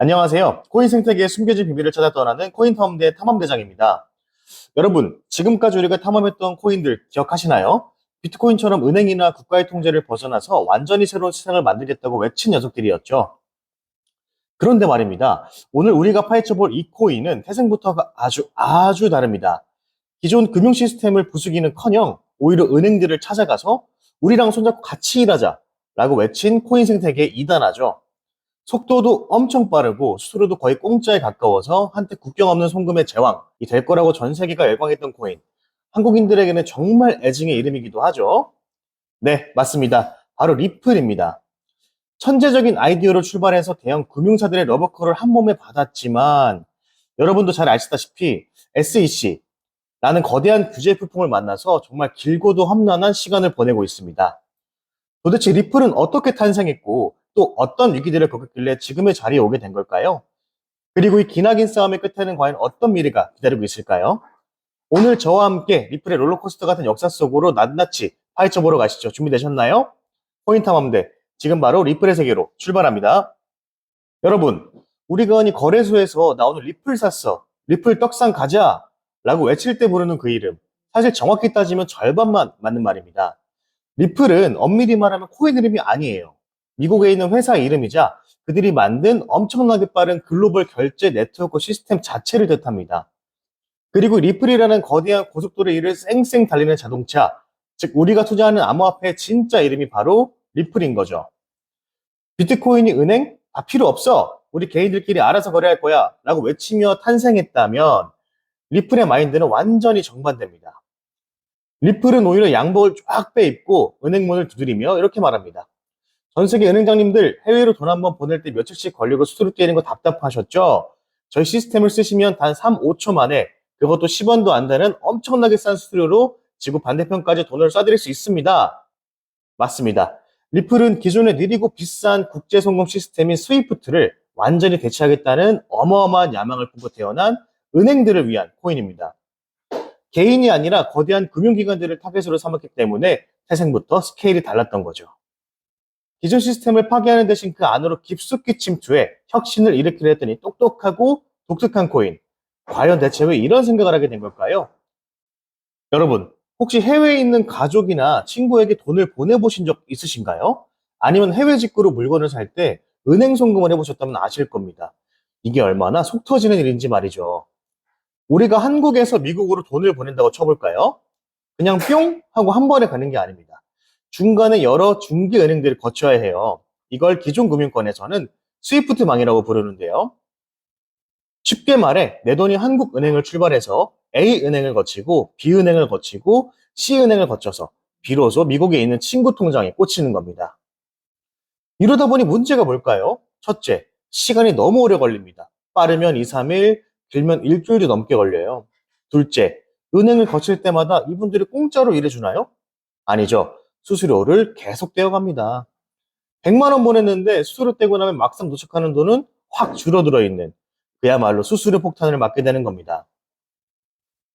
안녕하세요. 코인 생태계의 숨겨진 비밀을 찾아 떠나는 코인 탐험대 탐험대장입니다. 여러분, 지금까지 우리가 탐험했던 코인들 기억하시나요? 비트코인처럼 은행이나 국가의 통제를 벗어나서 완전히 새로운 세상을 만들겠다고 외친 녀석들이었죠. 그런데 말입니다. 오늘 우리가 파헤쳐볼 이 코인은 태생부터가 아주 다릅니다. 기존 금융 시스템을 부수기는커녕 오히려 은행들을 찾아가서 우리랑 손잡고 같이 일하자 라고 외친 코인 생태계의 이단하죠. 속도도 엄청 빠르고 수수료도 거의 공짜에 가까워서 한때 국경 없는 송금의 제왕이 될 거라고 전 세계가 열광했던 코인. 한국인들에게는 정말 애증의 이름이기도 하죠. 네, 맞습니다. 바로 리플입니다. 천재적인 아이디어로 출발해서 대형 금융사들의 러브콜을 한 몸에 받았지만 여러분도 잘 아시다시피 SEC, 라는 거대한 규제 풀풍을 만나서 정말 길고도 험난한 시간을 보내고 있습니다. 도대체 리플은 어떻게 탄생했고 또 어떤 위기들을 겪었길래 지금의 자리에 오게 된 걸까요? 그리고 이 기나긴 싸움의 끝에는 과연 어떤 미래가 기다리고 있을까요? 오늘 저와 함께 리플의 롤러코스터 같은 역사 속으로 낱낱이 파헤쳐보러 가시죠. 준비되셨나요? 코인 탐험대, 지금 바로 리플의 세계로 출발합니다. 여러분, 우리가 흔히 거래소에서 나 오늘 리플 샀어, 리플 떡상 가자 라고 외칠 때 부르는 그 이름, 사실 정확히 따지면 절반만 맞는 말입니다. 리플은 엄밀히 말하면 코인 이름이 아니에요. 미국에 있는 회사 이름이자 그들이 만든 엄청나게 빠른 글로벌 결제 네트워크 시스템 자체를 뜻합니다. 그리고 리플이라는 거대한 고속도로 위를 쌩쌩 달리는 자동차, 즉 우리가 투자하는 암호화폐의 진짜 이름이 바로 리플인 거죠. 비트코인이 은행? 다 필요 없어. 우리 개인들끼리 알아서 거래할 거야 라고 외치며 탄생했다면 리플의 마인드는 완전히 정반대입니다. 리플은 오히려 양복을 쫙 빼입고 은행문을 두드리며 이렇게 말합니다. 전 세계 은행장님들, 해외로 돈 한번 보낼 때 며칠씩 걸리고 수수료 떼는 거 답답하셨죠? 저희 시스템을 쓰시면 단 3, 5초 만에, 그것도 10원도 안 되는 엄청나게 싼 수수료로 지구 반대편까지 돈을 쏴드릴 수 있습니다. 맞습니다. 리플은 기존의 느리고 비싼 국제송금 시스템인 스위프트를 완전히 대체하겠다는 어마어마한 야망을 품고 태어난 은행들을 위한 코인입니다. 개인이 아니라 거대한 금융기관들을 타겟으로 삼았기 때문에 태생부터 스케일이 달랐던 거죠. 기존 시스템을 파괴하는 대신 그 안으로 깊숙이 침투해 혁신을 일으키려 했더니 똑똑하고 독특한 코인. 과연 대체 왜 이런 생각을 하게 된 걸까요? 여러분, 혹시 해외에 있는 가족이나 친구에게 돈을 보내보신 적 있으신가요? 아니면 해외 직구로 물건을 살 때 은행 송금을 해보셨다면 아실 겁니다. 이게 얼마나 속 터지는 일인지 말이죠. 우리가 한국에서 미국으로 돈을 보낸다고 쳐볼까요? 그냥 뿅 하고 한 번에 가는 게 아닙니다. 중간에 여러 중개은행들을 거쳐야 해요. 이걸 기존 금융권에서는 스위프트망이라고 부르는데요. 쉽게 말해 내 돈이 한국은행을 출발해서 A은행을 거치고 B은행을 거치고 C은행을 거쳐서 비로소 미국에 있는 친구 통장에 꽂히는 겁니다. 이러다 보니 문제가 뭘까요? 첫째, 시간이 너무 오래 걸립니다. 빠르면 2, 3일, 길면 일주일도 넘게 걸려요. 둘째, 은행을 거칠 때마다 이분들이 공짜로 일해주나요? 아니죠. 수수료를 계속 떼어갑니다. 100만 원 보냈는데 수수료 떼고 나면 막상 도착하는 돈은 확 줄어들어 있는 그야말로 수수료 폭탄을 맞게 되는 겁니다.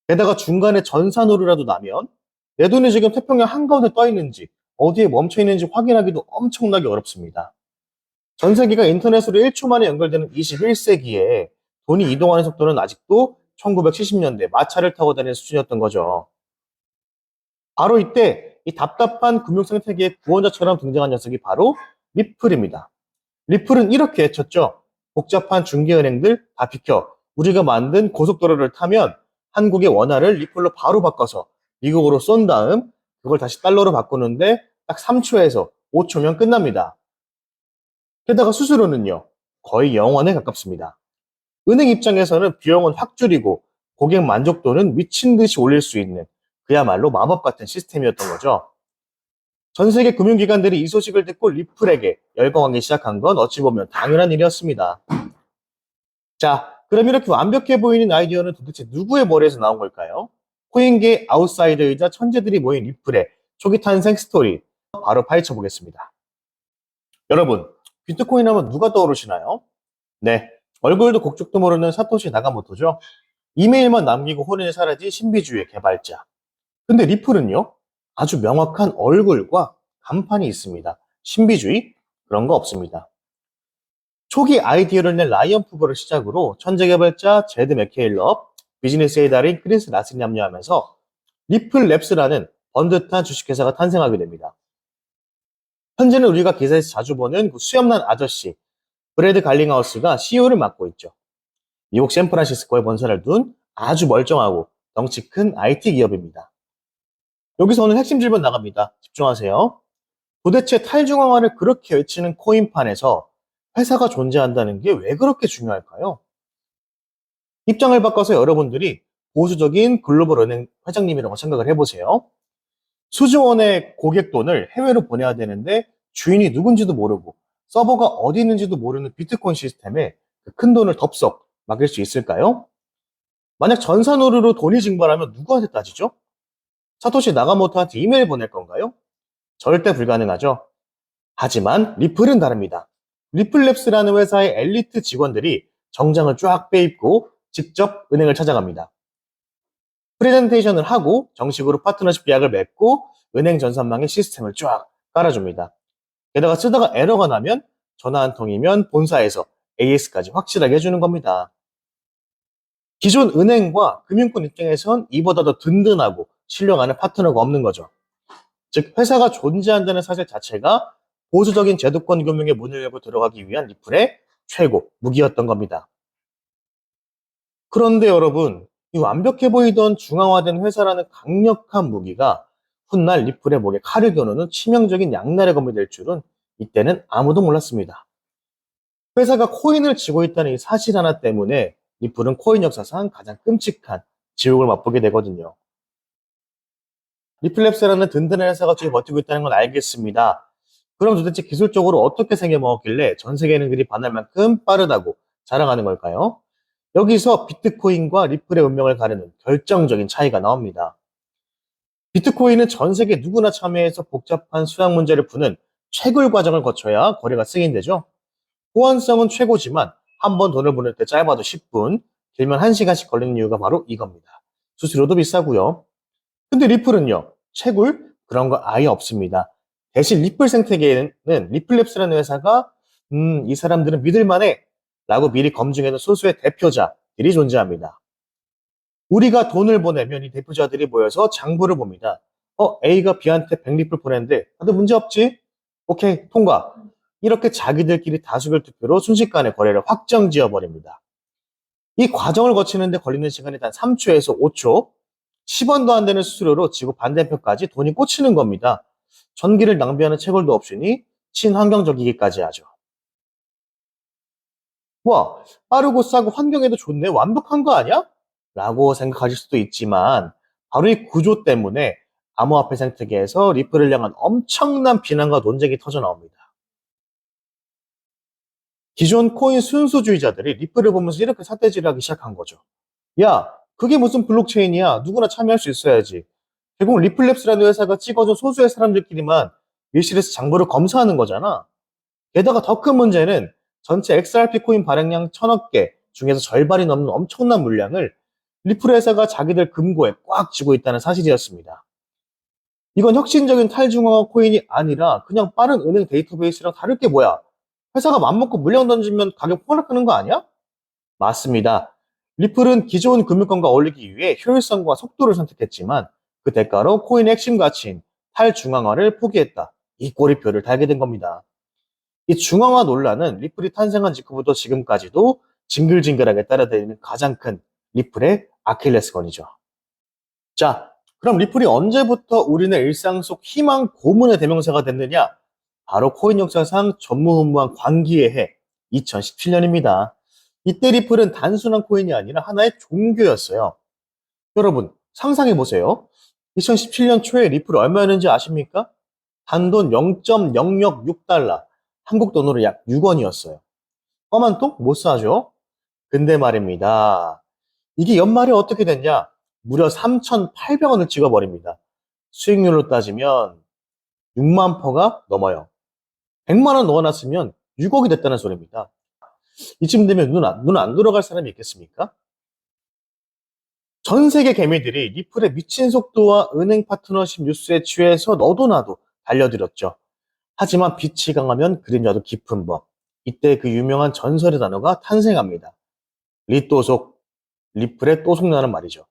게다가 중간에 전산으로라도 나면 내 돈이 지금 태평양 한가운데 떠 있는지 어디에 멈춰 있는지 확인하기도 엄청나게 어렵습니다. 전 세계가 인터넷으로 1초 만에 연결되는 21세기에 돈이 이동하는 속도는 아직도 1970년대 마차를 타고 다니는 수준이었던 거죠. 바로 이때 이 답답한 금융 생태계의 구원자처럼 등장한 녀석이 바로 리플입니다. 리플은 이렇게 외쳤죠. 복잡한 중개은행들 다 비켜. 우리가 만든 고속도로를 타면 한국의 원화를 리플로 바로 바꿔서 미국으로 쏜 다음 그걸 다시 달러로 바꾸는데 딱 3초에서 5초면 끝납니다. 게다가 수수료는요. 거의 0원에 가깝습니다. 은행 입장에서는 비용은 확 줄이고 고객 만족도는 미친 듯이 올릴 수 있는 그야말로 마법 같은 시스템이었던 거죠. 전 세계 금융기관들이 이 소식을 듣고 리플에게 열광하기 시작한 건 어찌 보면 당연한 일이었습니다. 자, 그럼 이렇게 완벽해 보이는 아이디어는 도대체 누구의 머리에서 나온 걸까요? 코인계 아웃사이더이자 천재들이 모인 리플의 초기 탄생 스토리 바로 파헤쳐 보겠습니다. 여러분, 비트코인 하면 누가 떠오르시나요? 네, 얼굴도 국적도 모르는 사토시 나가모토죠. 이메일만 남기고 혼인에 사라진 신비주의 개발자. 근데 리플은요? 아주 명확한 얼굴과 간판이 있습니다. 신비주의? 그런 거 없습니다. 초기 아이디어를 낸 라이언 푸거를 시작으로 천재 개발자 제드 맥케일럽, 비즈니스의 달인 크리스 라슨이 합류하면서 리플랩스라는 번듯한 주식회사가 탄생하게 됩니다. 현재는 우리가 기사에서 자주 보는 그 수염난 아저씨 브래드 갈링하우스가 CEO를 맡고 있죠. 미국 샌프란시스코에 본사를 둔 아주 멀쩡하고 덩치 큰 IT 기업입니다. 여기서 오늘 핵심 질문 나갑니다. 집중하세요. 도대체 탈중앙화를 그렇게 외치는 코인판에서 회사가 존재한다는 게 왜 그렇게 중요할까요? 입장을 바꿔서 여러분들이 보수적인 글로벌 은행 회장님이라고 생각을 해보세요. 수조 원의 고객 돈을 해외로 보내야 되는데 주인이 누군지도 모르고 서버가 어디 있는지도 모르는 비트코인 시스템에 그 큰 돈을 덥석 맡길 수 있을까요? 만약 전산으로 돈이 증발하면 누구한테 따지죠? 사토시 나가모토한테 이메일 보낼 건가요? 절대 불가능하죠. 하지만 리플은 다릅니다. 리플랩스라는 회사의 엘리트 직원들이 정장을 쫙 빼입고 직접 은행을 찾아갑니다. 프레젠테이션을 하고 정식으로 파트너십 계약을 맺고 은행 전산망에 시스템을 쫙 깔아줍니다. 게다가 쓰다가 에러가 나면 전화 한 통이면 본사에서 AS까지 확실하게 해주는 겁니다. 기존 은행과 금융권 입장에선 이보다 더 든든하고 신뢰가는 파트너가 없는 거죠. 즉 회사가 존재한다는 사실 자체가 보수적인 제도권 금융의 문을 열고 들어가기 위한 리플의 최고 무기였던 겁니다. 그런데 여러분, 이 완벽해 보이던 중앙화된 회사라는 강력한 무기가 훗날 리플의 목에 칼을 겨누는 치명적인 양날의 검이 될 줄은 이때는 아무도 몰랐습니다. 회사가 코인을 쥐고 있다는 이 사실 하나 때문에 리플은 코인 역사상 가장 끔찍한 지옥을 맛보게 되거든요. 리플랩스라는 든든한 회사가 뒤에 버티고 있다는 건 알겠습니다. 그럼 도대체 기술적으로 어떻게 생겨먹었길래 전 세계는 그리 반할 만큼 빠르다고 자랑하는 걸까요? 여기서 비트코인과 리플의 운명을 가르는 결정적인 차이가 나옵니다. 비트코인은 전 세계 누구나 참여해서 복잡한 수학 문제를 푸는 채굴 과정을 거쳐야 거래가 승인되죠. 호환성은 최고지만 한 번 돈을 보낼 때 짧아도 10분, 길면 1시간씩 걸리는 이유가 바로 이겁니다. 수수료도 비싸고요. 근데 리플은요, 채굴? 그런 거 아예 없습니다. 대신 리플 생태계에는 리플랩스라는 회사가 이 사람들은 믿을만해 라고 미리 검증해둔 소수의 대표자들이 존재합니다. 우리가 돈을 보내면 이 대표자들이 모여서 장부를 봅니다. A가 B한테 100리플 보냈는데 다들 문제 없지? 오케이, 통과. 이렇게 자기들끼리 다수결 투표로 순식간에 거래를 확정 지어버립니다. 이 과정을 거치는데 걸리는 시간이 단 3초에서 5초, 10원도 안 되는 수수료로 지구 반대편까지 돈이 꽂히는 겁니다. 전기를 낭비하는 채굴도 없으니 친환경적이기까지 하죠. 와, 빠르고 싸고 환경에도 좋네. 완벽한 거 아니야? 라고 생각하실 수도 있지만 바로 이 구조 때문에 암호화폐 생태계에서 리플을 향한 엄청난 비난과 논쟁이 터져 나옵니다. 기존 코인 순수주의자들이 리플을 보면서 이렇게 삿대질하기 시작한 거죠. 야, 그게 무슨 블록체인이야. 누구나 참여할 수 있어야지. 결국 리플랩스라는 회사가 찍어준 소수의 사람들끼리만 밀실에서 장부를 검사하는 거잖아. 게다가 더 큰 문제는 전체 XRP 코인 발행량 1000억 개 중에서 절반이 넘는 엄청난 물량을 리플 회사가 자기들 금고에 꽉 쥐고 있다는 사실이었습니다. 이건 혁신적인 탈중앙화 코인이 아니라 그냥 빠른 은행 데이터베이스랑 다를 게 뭐야? 회사가 맘먹고 물량 던지면 가격 폭락하는 거 아니야? 맞습니다. 리플은 기존 금융권과 어울리기 위해 효율성과 속도를 선택했지만 그 대가로 코인의 핵심 가치인 탈중앙화를 포기했다. 이 꼬리표를 달게 된 겁니다. 이 중앙화 논란은 리플이 탄생한 직후부터 지금까지도 징글징글하게 따라다니는 가장 큰 리플의 아킬레스건이죠. 자, 그럼 리플이 언제부터 우리네 일상 속 희망 고문의 대명사가 됐느냐? 바로 코인 역사상 전무후무한 광기의 해 2017년입니다. 이때 리플은 단순한 코인이 아니라 하나의 종교였어요. 여러분 상상해보세요. 2017년 초에 리플 얼마였는지 아십니까? 단돈 0.006달러, 한국 돈으로 약 6원이었어요. 껌한 통 못 사죠? 근데 말입니다. 이게 연말에 어떻게 됐냐? 무려 3,800원을 찍어버립니다. 수익률로 따지면 6만 퍼가 넘어요. 100만 원 넣어놨으면 6억이 됐다는 소리입니다. 이쯤 되면 눈 안 돌아갈 사람이 있겠습니까? 전 세계 개미들이 리플의 미친 속도와 은행 파트너십 뉴스에 취해서 너도 나도 달려들었죠. 하지만 빛이 강하면 그림자도 깊은 법. 이때 그 유명한 전설의 단어가 탄생합니다. 리또속, 리플에 또속나는 말이죠.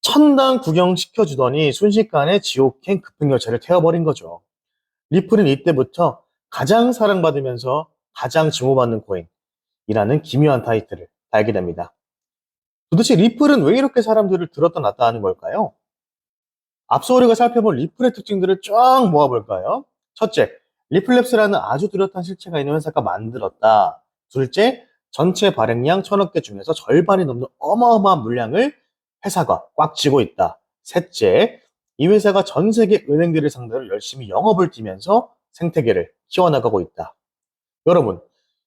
천당 구경시켜주더니 순식간에 지옥행 급행열차를 태워버린 거죠. 리플은 이때부터 가장 사랑받으면서 가장 증오받는 코인이라는 기묘한 타이틀을 달게 됩니다. 도대체 리플은 왜 이렇게 사람들을 들었다 놨다 하는 걸까요? 앞서 우리가 살펴본 리플의 특징들을 쫙 모아볼까요? 첫째, 리플랩스라는 아주 뚜렷한 실체가 있는 회사가 만들었다. 둘째, 전체 발행량 1000억 개 중에서 절반이 넘는 어마어마한 물량을 회사가 꽉 쥐고 있다. 셋째, 이 회사가 전 세계 은행들을 상대로 열심히 영업을 뛰면서 생태계를 키워나가고 있다. 여러분,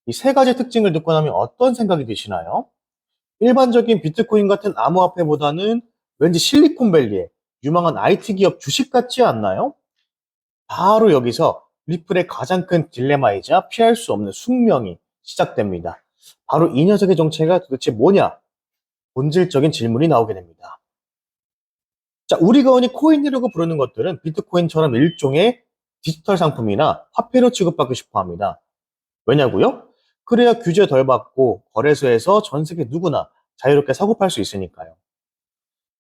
이 세 가지 특징을 듣고 나면 어떤 생각이 드시나요? 일반적인 비트코인 같은 암호화폐보다는 왠지 실리콘밸리의 유망한 IT 기업 주식 같지 않나요? 바로 여기서 리플의 가장 큰 딜레마이자 피할 수 없는 숙명이 시작됩니다. 바로 이 녀석의 정체가 도대체 뭐냐? 본질적인 질문이 나오게 됩니다. 자, 우리가 흔히 코인이라고 부르는 것들은 비트코인처럼 일종의 디지털 상품이나 화폐로 취급받고 싶어 합니다. 왜냐고요? 그래야 규제 덜 받고 거래소에서 전 세계 누구나 자유롭게 사고 팔 수 있으니까요.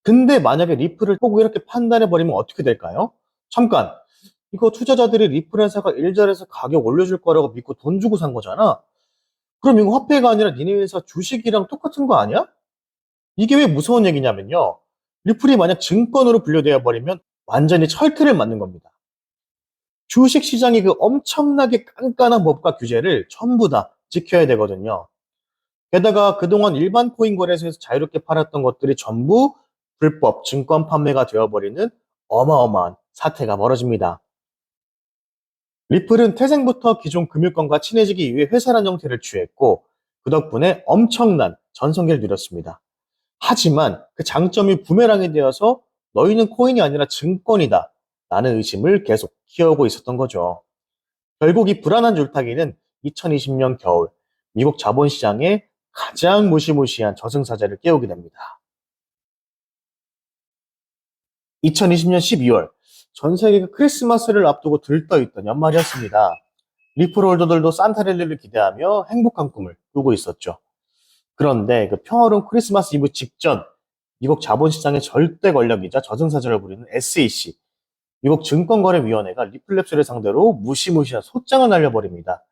근데 만약에 리플을 꼭 이렇게 판단해버리면 어떻게 될까요? 잠깐, 이거 투자자들이 리플 회사가 일절에서 가격 올려줄 거라고 믿고 돈 주고 산 거잖아? 그럼 이거 화폐가 아니라 니네 회사 주식이랑 똑같은 거 아니야? 이게 왜 무서운 얘기냐면요. 리플이 만약 증권으로 분류되어 버리면 완전히 철퇴를 맞는 겁니다. 주식 시장이 그 엄청나게 깐깐한 법과 규제를 전부 다 지켜야 되거든요. 게다가 그동안 일반 코인 거래소에서 자유롭게 팔았던 것들이 전부 불법 증권 판매가 되어버리는 어마어마한 사태가 벌어집니다. 리플은 태생부터 기존 금융권과 친해지기 위해 회사란 형태를 취했고 그 덕분에 엄청난 전성기를 누렸습니다. 하지만 그 장점이 부메랑이 되어서 너희는 코인이 아니라 증권이다 라는 의심을 계속 키워오고 있었던 거죠. 결국 이 불안한 줄타기는 2020년 겨울 미국 자본시장에 가장 무시무시한 저승사자를 깨우게 됩니다. 2020년 12월 전 세계가 크리스마스를 앞두고 들떠있던 연말이었습니다. 리플 홀더들도 산타랠리를 기대하며 행복한 꿈을 꾸고 있었죠. 그런데 그 평화로운 크리스마스 이브 직전 미국 자본시장의 절대 권력이자 저승사자를 부리는 SEC, 미국 증권거래위원회가 리플랩스를 상대로 무시무시한 소장을 날려버립니다.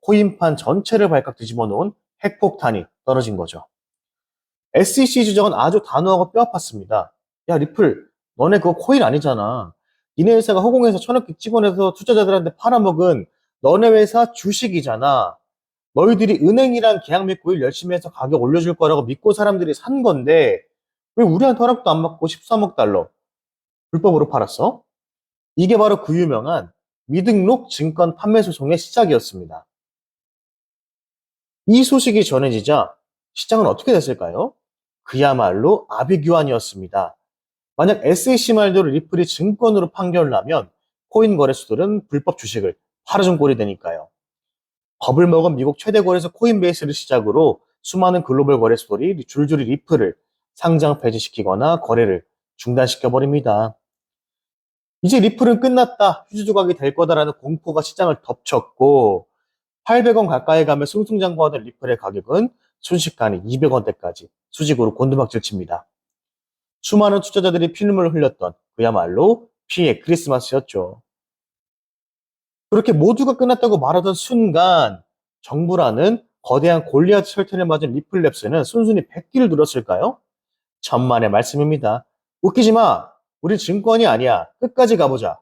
코인판 전체를 발칵 뒤집어 놓은 핵폭탄이 떨어진 거죠. SEC 주장은 아주 단호하고 뼈아팠습니다. 야, 리플, 너네 그거 코인 아니잖아. 니네 회사가 허공에서 1000억 개 찍어내서 투자자들한테 팔아먹은 너네 회사 주식이잖아. 너희들이 은행이랑 계약 맺고 일 열심히 해서 가격 올려줄 거라고 믿고 사람들이 산 건데 왜 우리한테 허락도 안 받고 13억 달러 불법으로 팔았어? 이게 바로 그 유명한 미등록 증권 판매 소송의 시작이었습니다. 이 소식이 전해지자 시장은 어떻게 됐을까요? 그야말로 아비규환이었습니다. 만약 SEC 말대로 리플이 증권으로 판결을 하면 코인 거래소들은 불법 주식을 팔아준 꼴이 되니까요. 겁을 먹은 미국 최대 거래소 코인베이스를 시작으로 수많은 글로벌 거래소들이 줄줄이 리플을 상장 폐지시키거나 거래를 중단시켜버립니다. 이제 리플은 끝났다, 휴지 조각이 될 거다라는 공포가 시장을 덮쳤고 800원 가까이 가며 승승장구하던 리플의 가격은 순식간에 200원대까지 수직으로 곤두박질 칩니다. 수많은 투자자들이 피눈물을 흘렸던 그야말로 피해 크리스마스였죠. 그렇게 모두가 끝났다고 말하던 순간 정부라는 거대한 골리앗 철퇴를 맞은 리플랩스는 순순히 백기를 눌렀을까요? 천만의 말씀입니다. 웃기지 마. 우리 증권이 아니야. 끝까지 가보자.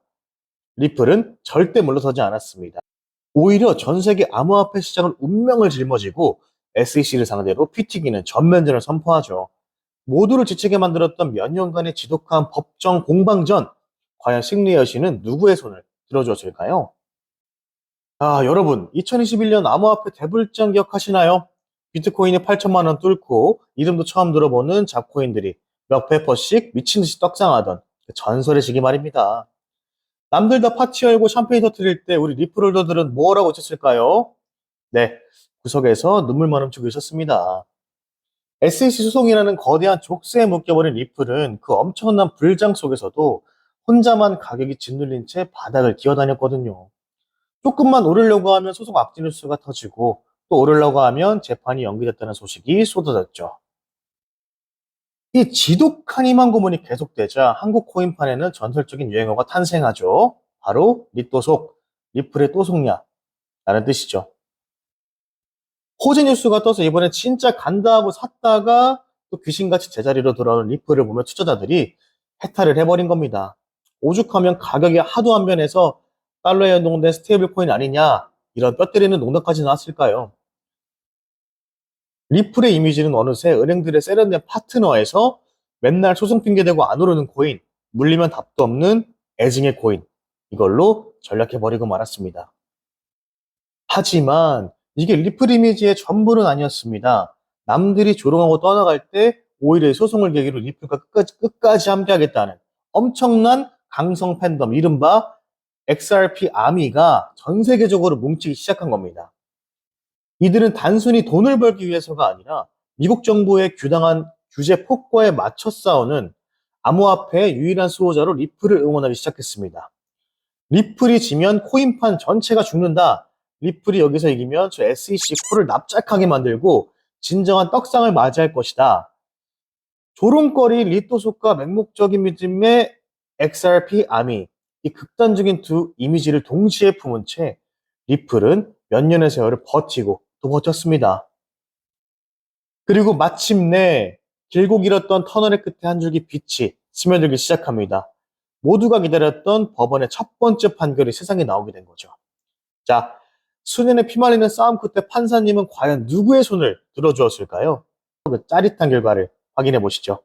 리플은 절대 물러서지 않았습니다. 오히려 전 세계 암호화폐 시장은 운명을 짊어지고 SEC를 상대로 피 튀기는 전면전을 선포하죠. 모두를 지치게 만들었던 몇 년간의 지독한 법정 공방전, 과연 승리의 여신은 누구의 손을 들어주었을까요? 아, 여러분, 2021년 암호화폐 대불장 기억하시나요? 비트코인이 8천만 원 뚫고 이름도 처음 들어보는 잡코인들이 몇 페퍼씩 미친 듯이 떡상하던 그 전설의 시기 말입니다. 남들 다 파티 열고 샴페인 터뜨릴 때 우리 리플홀더들은 뭐라고 쳤을까요? 네, 구석에서 눈물만 훔치고 있었습니다. SEC 소송이라는 거대한 족쇄에 묶여버린 리플은 그 엄청난 불장 속에서도 혼자만 가격이 짓눌린 채 바닥을 기어다녔거든요. 조금만 오르려고 하면 소송 악재 뉴스가 터지고 또 오르려고 하면 재판이 연기됐다는 소식이 쏟아졌죠. 이 지독한 희망 고문이 계속되자 한국 코인판에는 전설적인 유행어가 탄생하죠. 바로 리또속, 리플에 또 속냐 라는 뜻이죠. 호재 뉴스가 떠서 이번에 진짜 간다 하고 샀다가 또 귀신같이 제자리로 돌아오는 리플을 보며 투자자들이 해탈을 해버린 겁니다. 오죽하면 가격이 하도 한 변해서 달러에 연동된 스테이블 코인 아니냐 이런 뼈 때리는 농담까지 나왔을까요? 리플의 이미지는 어느새 은행들의 세련된 파트너에서 맨날 소송 핑계대고 안 오르는 코인, 물리면 답도 없는 애증의 코인, 이걸로 전락해버리고 말았습니다. 하지만 이게 리플 이미지의 전부는 아니었습니다. 남들이 조롱하고 떠나갈 때 오히려 소송을 계기로 리플과 끝까지 함께하겠다는 엄청난 강성 팬덤, 이른바 XRP 아미가 전 세계적으로 뭉치기 시작한 겁니다. 이들은 단순히 돈을 벌기 위해서가 아니라 미국 정부의 규당한 규제 폭과에 맞춰 싸우는 암호화폐의 유일한 수호자로 리플을 응원하기 시작했습니다. 리플이 지면 코인판 전체가 죽는다. 리플이 여기서 이기면 저 SEC 코를 납작하게 만들고 진정한 떡상을 맞이할 것이다. 조롱거리 리또속과 맹목적인 믿음의 XRP 아미, 이 극단적인 두 이미지를 동시에 품은 채 리플은 몇 년의 세월을 버티고 또 버텼습니다. 그리고 마침내 길고 길었던 터널의 끝에 한 줄기 빛이 스며들기 시작합니다. 모두가 기다렸던 법원의 첫 번째 판결이 세상에 나오게 된 거죠. 자, 수년의 피말리는 싸움 끝에 판사님은 과연 누구의 손을 들어주었을까요? 그 짜릿한 결과를 확인해 보시죠.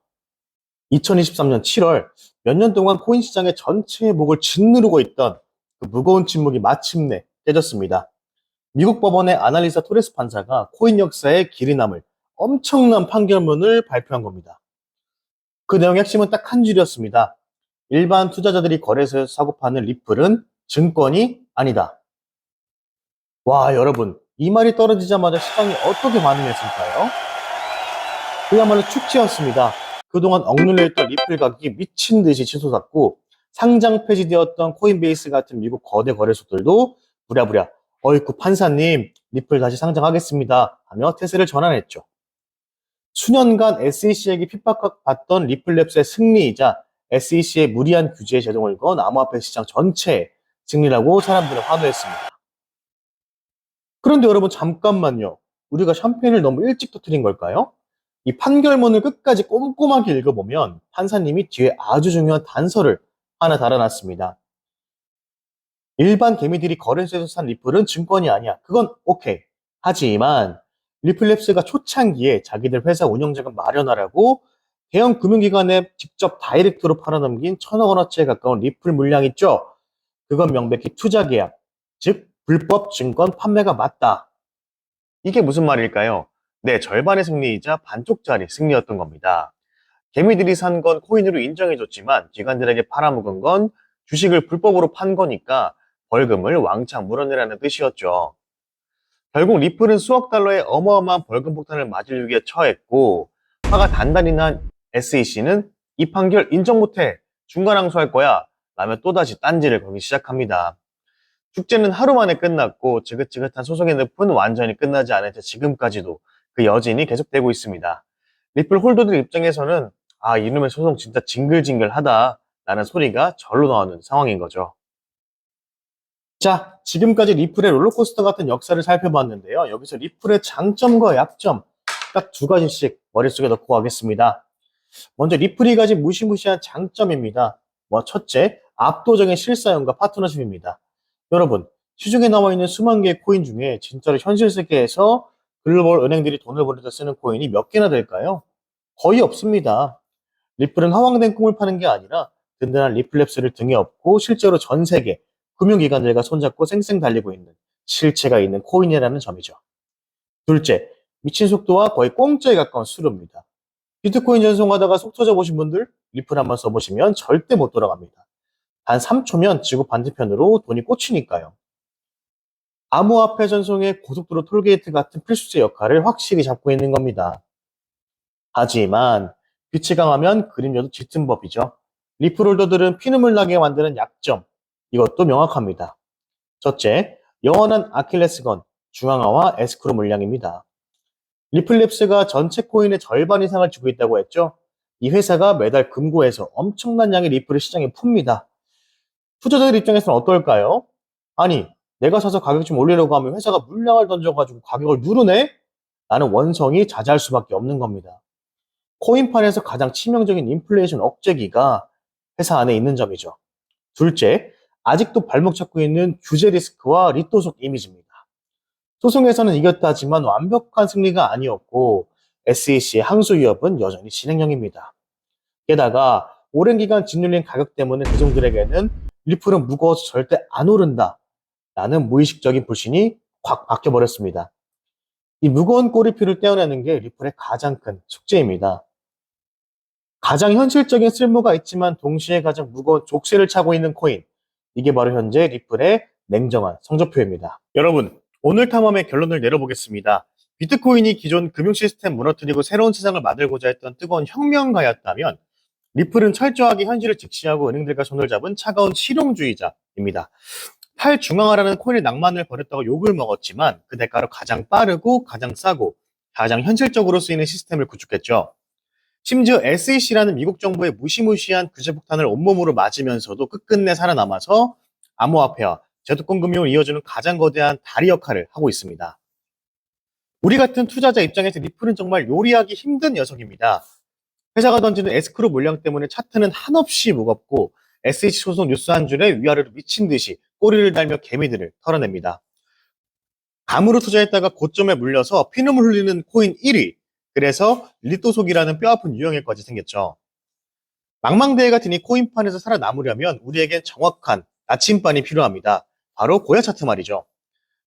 2023년 7월, 몇 년 동안 코인 시장의 전체의 목을 짓누르고 있던 그 무거운 침묵이 마침내 깨졌습니다. 미국 법원의 아날리사 토레스 판사가 코인 역사에 길이 남을 엄청난 판결문을 발표한 겁니다. 그 내용의 핵심은 딱 한 줄이었습니다. 일반 투자자들이 거래소에서 사고 파는 리플은 증권이 아니다. 와, 여러분, 이 말이 떨어지자마자 시장이 어떻게 반응했을까요? 그야말로 축제였습니다. 그동안 억눌려 있던 리플 가격이 미친 듯이 치솟았고 상장 폐지되었던 코인베이스 같은 미국 거대 거래소들도 부랴부랴 어이쿠 판사님 리플 다시 상장하겠습니다 하며 태세를 전환했죠. 수년간 SEC에게 핍박받던 리플랩스의 승리이자 SEC의 무리한 규제에 제동을 건 암호화폐 시장 전체의 승리라고 사람들은 환호했습니다. 그런데 여러분 잠깐만요. 우리가 샴페인을 너무 일찍 터뜨린 걸까요? 이 판결문을 끝까지 꼼꼼하게 읽어보면 판사님이 뒤에 아주 중요한 단서를 하나 달아놨습니다. 일반 개미들이 거래소에서 산 리플은 증권이 아니야. 그건 오케이. 하지만 리플랩스가 초창기에 자기들 회사 운영자금 마련하라고 대형 금융기관에 직접 다이렉트로 팔아넘긴 1,000억 원어치에 가까운 리플 물량 있죠? 그건 명백히 투자 계약, 즉 불법 증권 판매가 맞다. 이게 무슨 말일까요? 네, 절반의 승리이자 반쪽짜리 승리였던 겁니다. 개미들이 산 건 코인으로 인정해줬지만 기관들에게 팔아먹은 건 주식을 불법으로 판 거니까 벌금을 왕창 물어내라는 뜻이었죠. 결국 리플은 수억 달러의 어마어마한 벌금 폭탄을 맞을 위기에 처했고 화가 단단히 난 SEC는 이 판결 인정 못해 중간 항소할 거야 라며 또다시 딴지를 걸기 시작합니다. 축제는 하루 만에 끝났고 지긋지긋한 소송의 늪은 완전히 끝나지 않은 채 지금까지도 그 여진이 계속되고 있습니다. 리플 홀더들 입장에서는 아 이놈의 소송 진짜 징글징글하다 라는 소리가 절로 나오는 상황인 거죠. 자, 지금까지 리플의 롤러코스터 같은 역사를 살펴봤는데요. 여기서 리플의 장점과 약점 딱 두 가지씩 머릿속에 넣고 가겠습니다. 먼저 리플이 가진 무시무시한 장점입니다. 첫째, 압도적인 실사용과 파트너십입니다. 여러분, 시중에 나와 있는 수만 개의 코인 중에 진짜로 현실 세계에서 글로벌 은행들이 돈을 벌여서 쓰는 코인이 몇 개나 될까요? 거의 없습니다. 리플은 허황된 꿈을 파는 게 아니라 든든한 리플랩스를 등에 업고 실제로 전 세계 금융기관들과 손잡고 쌩쌩 달리고 있는 실체가 있는 코인이라는 점이죠. 둘째, 미친 속도와 거의 공짜에 가까운 수수료입니다. 비트코인 전송하다가 속 터져 보신 분들 리플 한번 써보시면 절대 못 돌아갑니다. 단 3초면 지구 반대편으로 돈이 꽂히니까요. 암호화폐 전송의 고속도로 톨게이트 같은 필수제 역할을 확실히 잡고 있는 겁니다. 하지만 빛이 강하면 그림자도 짙은 법이죠. 리플 홀더들은 피눈물 나게 만드는 약점, 이것도 명확합니다. 첫째, 영원한 아킬레스건, 중앙화와 에스크로 물량입니다. 리플랩스가 전체 코인의 절반 이상을 쥐고 있다고 했죠. 이 회사가 매달 금고에서 엄청난 양의 리플을 시장에 풉니다. 투자자들 입장에서는 어떨까요? 아니, 내가 사서 가격 좀 올리려고 하면 회사가 물량을 던져가지고 가격을 누르네? 라는 원성이 자자할 수밖에 없는 겁니다. 코인판에서 가장 치명적인 인플레이션 억제기가 회사 안에 있는 점이죠. 둘째, 아직도 발목 잡고 있는 규제 리스크와 리또속 이미지입니다. 소송에서는 이겼다 하지만 완벽한 승리가 아니었고 SEC의 항소 위협은 여전히 진행형입니다. 게다가 오랜 기간 짓눌린 가격 때문에 대중들에게는 리플은 무거워서 절대 안 오른다 라는 무의식적인 불신이 확 바뀌어버렸습니다. 이 무거운 꼬리표를 떼어내는 게 리플의 가장 큰 숙제입니다. 가장 현실적인 쓸모가 있지만 동시에 가장 무거운 족쇄를 차고 있는 코인. 이게 바로 현재 리플의 냉정한 성적표입니다. 여러분, 오늘 탐험의 결론을 내려보겠습니다. 비트코인이 기존 금융 시스템 무너뜨리고 새로운 세상을 만들고자 했던 뜨거운 혁명가였다면 리플은 철저하게 현실을 직시하고 은행들과 손을 잡은 차가운 실용주의자입니다. 탈중앙화라는 코인의 낭만을 버렸다고 욕을 먹었지만 그 대가로 가장 빠르고 가장 싸고 가장 현실적으로 쓰이는 시스템을 구축했죠. 심지어 SEC라는 미국 정부의 무시무시한 규제폭탄을 온몸으로 맞으면서도 끝끝내 살아남아서 암호화폐와 제도권 금융을 이어주는 가장 거대한 다리 역할을 하고 있습니다. 우리 같은 투자자 입장에서 리플은 정말 요리하기 힘든 녀석입니다. 회사가 던지는 에스크로 물량 때문에 차트는 한없이 무겁고 SEC 소속 뉴스 한 줄에 위아래로 미친 듯이 꼬리를 달며 개미들을 털어냅니다. 감으로 투자했다가 고점에 물려서 피눈물 흘리는 코인 1위. 그래서 리또속이라는 뼈아픈 유형일까지 생겼죠. 망망대해가 드니 코인판에서 살아남으려면 우리에겐 정확한 나침반이 필요합니다. 바로 고야 차트 말이죠.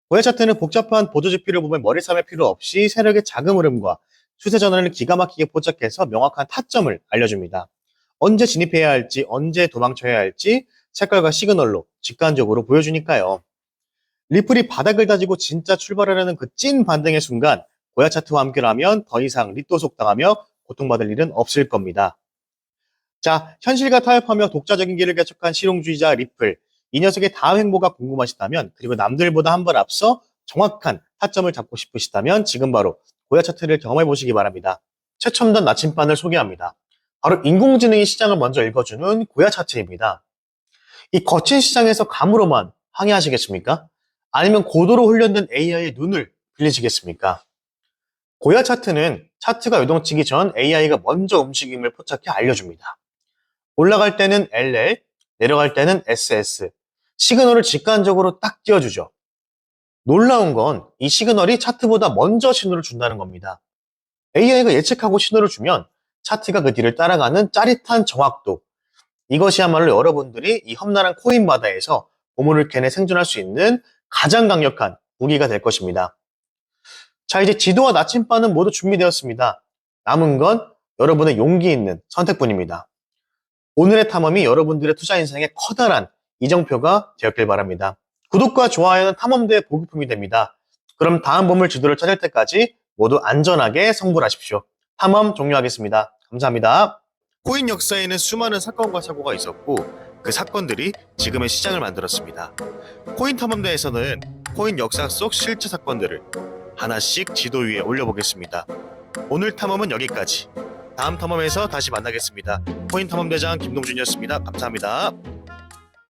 고야 차트는 복잡한 보조지표를 보면 머리 싸맬 필요 없이 세력의 자금 흐름과 추세 전환을 기가 막히게 포착해서 명확한 타점을 알려줍니다. 언제 진입해야 할지, 언제 도망쳐야 할지 색깔과 시그널로 직관적으로 보여주니까요. 리플이 바닥을 다지고 진짜 출발하려는 그 찐 반등의 순간 고야 차트와 함께라면 더 이상 리또속 당하며 고통받을 일은 없을 겁니다. 자, 현실과 타협하며 독자적인 길을 개척한 실용주의자 리플. 이 녀석의 다음 행보가 궁금하시다면 그리고 남들보다 한 발 앞서 정확한 타점을 잡고 싶으시다면 지금 바로 고야 차트를 경험해 보시기 바랍니다. 최첨단 나침반을 소개합니다. 바로 인공지능이 시장을 먼저 읽어주는 고야 차트입니다. 이 거친 시장에서 감으로만 항해하시겠습니까? 아니면 고도로 훈련된 AI의 눈을 빌리시겠습니까? 고야 차트는 차트가 요동치기 전 AI가 먼저 움직임을 포착해 알려줍니다. 올라갈 때는 LL, 내려갈 때는 SS, 시그널을 직관적으로 딱 띄워주죠. 놀라운 건 이 시그널이 차트보다 먼저 신호를 준다는 겁니다. AI가 예측하고 신호를 주면 차트가 그 뒤를 따라가는 짜릿한 정확도. 이것이야말로 여러분들이 이 험난한 코인 바다에서 보물을 캐내 생존할 수 있는 가장 강력한 무기가 될 것입니다. 자, 이제 지도와 나침반은 모두 준비되었습니다. 남은 건 여러분의 용기 있는 선택뿐입니다. 오늘의 탐험이 여러분들의 투자 인생에 커다란 이정표가 되었길 바랍니다. 구독과 좋아요는 탐험대의 보급품이 됩니다. 그럼 다음 보물 지도를 찾을 때까지 모두 안전하게 성불하십시오. 탐험 종료하겠습니다. 감사합니다. 코인 역사에는 수많은 사건과 사고가 있었고 그 사건들이 지금의 시장을 만들었습니다. 코인 탐험대에서는 코인 역사 속 실체 사건들을 하나씩 지도 위에 올려보겠습니다. 오늘 탐험은 여기까지. 다음 탐험에서 다시 만나겠습니다. 코인 탐험대장 김동준이었습니다. 감사합니다.